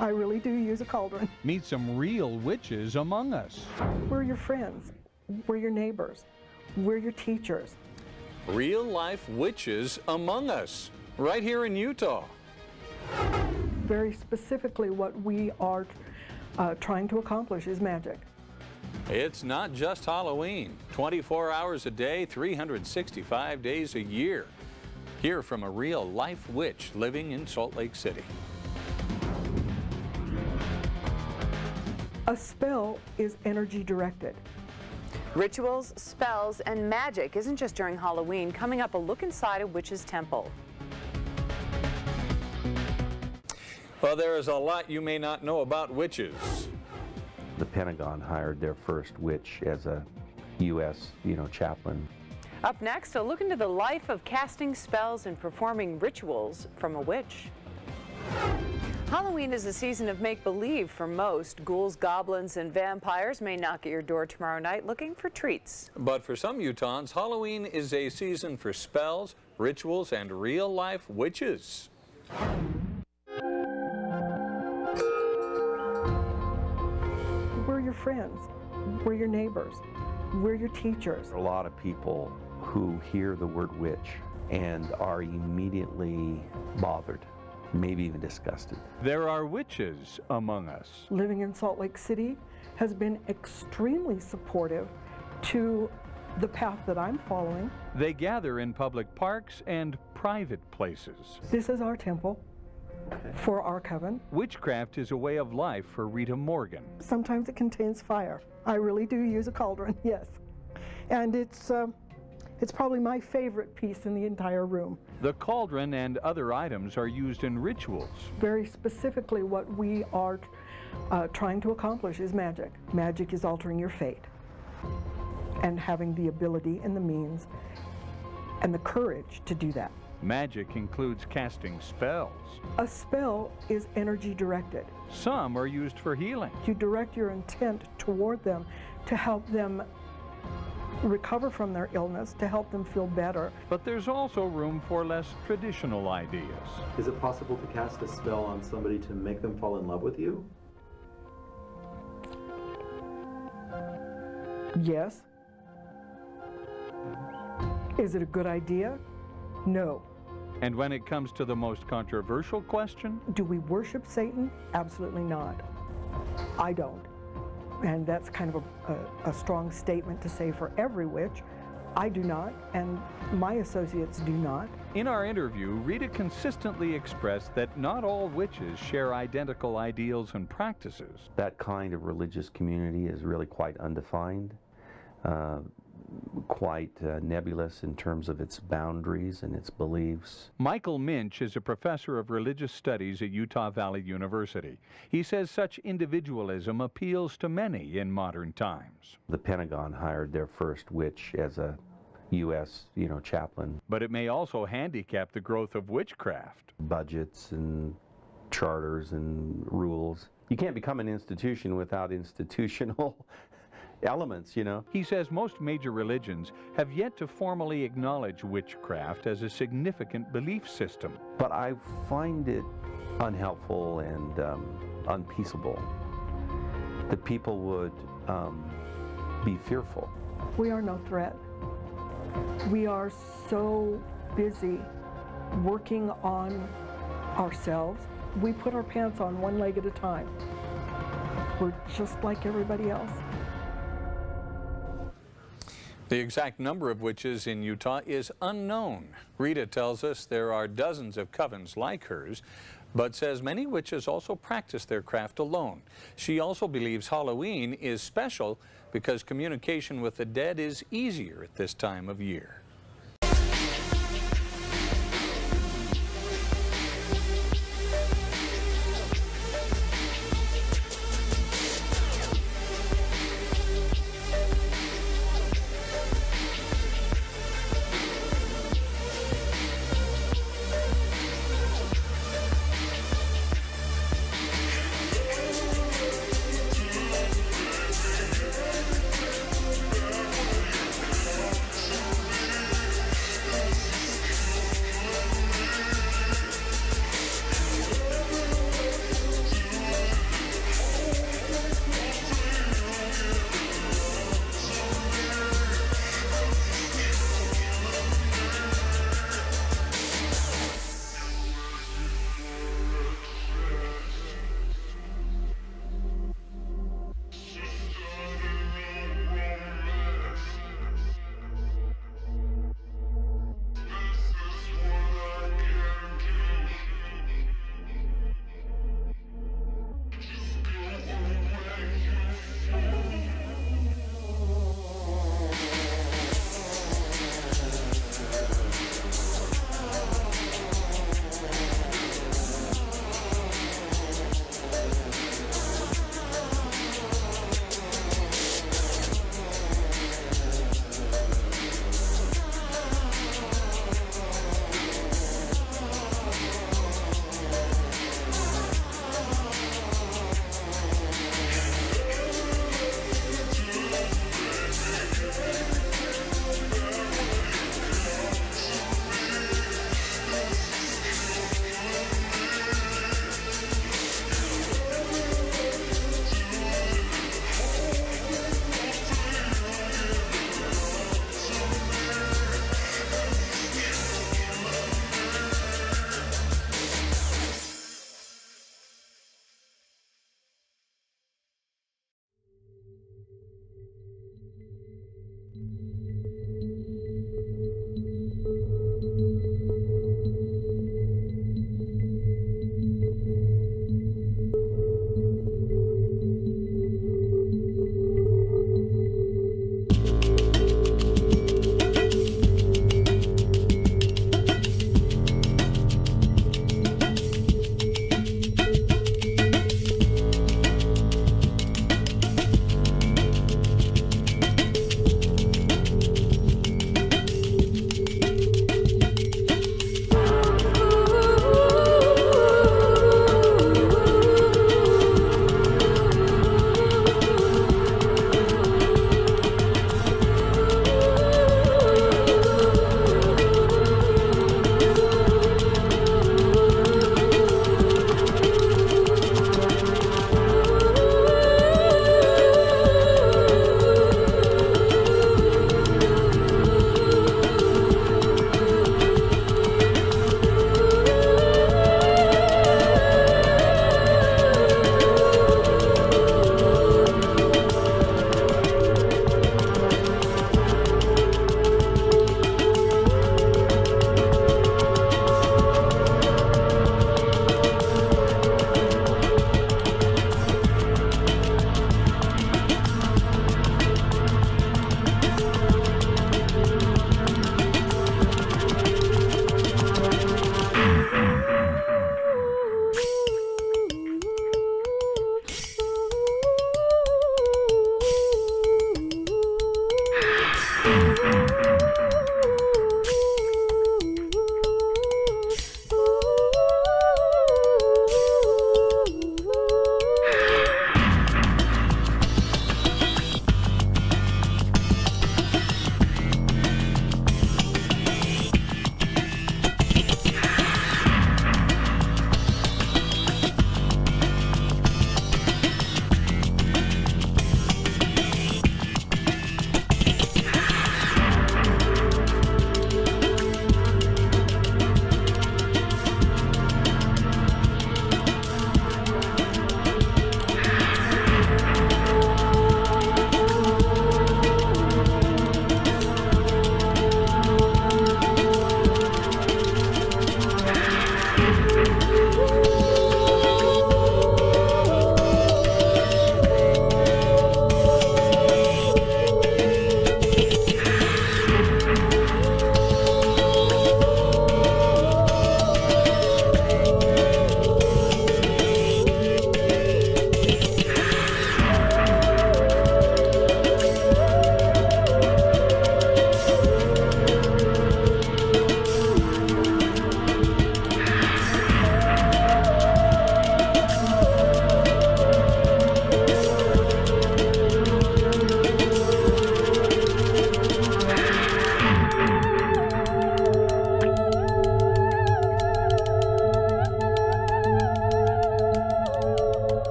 I really do use a cauldron. Meet some real witches among us. We're your friends. We're your neighbors. We're your teachers. Real-life witches among us, right here in Utah. Very specifically, what we are trying to accomplish is magic. It's not just Halloween. 24 hours a day, 365 days a year. Hear from a real-life witch living in Salt Lake City. A spell is energy directed. Rituals, spells, and magic isn't just during Halloween. Coming up, a look inside a witch's temple. Well, there is a lot you may not know about witches. The Pentagon hired their first witch as a U.S. chaplain. Up next, a look into the life of casting spells and performing rituals from a witch. Halloween is a season of make-believe for most. Ghouls, goblins, and vampires may knock at your door tomorrow night looking for treats. But for some Utahns, Halloween is a season for spells, rituals, and real-life witches. We're your friends. We're your neighbors. We're your teachers. A lot of people who hear the word witch and are immediately bothered, maybe even disgusted. There are witches among us. Living in Salt Lake City has been extremely supportive to the path that I'm following. They gather in public parks and private places. This is our temple for our coven. Witchcraft is a way of life for Rita Morgan. Sometimes it contains fire. I really do use a cauldron, yes. And it's probably my favorite piece in the entire room. The cauldron and other items are used in rituals. Very specifically, what we are trying to accomplish is magic. Magic is altering your fate and having the ability and the means and the courage to do that. Magic includes casting spells. A spell is energy directed. Some are used for healing. You direct your intent toward them to help them recover from their illness, to help them feel better. But there's also room for less traditional ideas. Is it possible to cast a spell on somebody to make them fall in love with you? Yes. Is it a good idea? No. And when it comes to the most controversial question? Do we worship Satan? Absolutely not. I don't. And that's kind of a strong statement to say for every witch. I do not, and my associates do not. In our interview, Rita consistently expressed that not all witches share identical ideals and practices. That kind of religious community is really quite undefined, quite nebulous in terms of its boundaries and its beliefs. Michael Minch is a professor of religious studies at Utah Valley University. He says such individualism appeals to many in modern times. The Pentagon hired their first witch as a U.S. chaplain. But it may also handicap the growth of witchcraft. Budgets and charters and rules. You can't become an institution without institutional elements, He says most major religions have yet to formally acknowledge witchcraft as a significant belief system. But I find it unhelpful and unpeaceable that people would be fearful. We are no threat. We are so busy working on ourselves. We put our pants on one leg at a time. We're just like everybody else. The exact number of witches in Utah is unknown. Rita tells us there are dozens of covens like hers, but says many witches also practice their craft alone. She also believes Halloween is special because communication with the dead is easier at this time of year.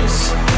News.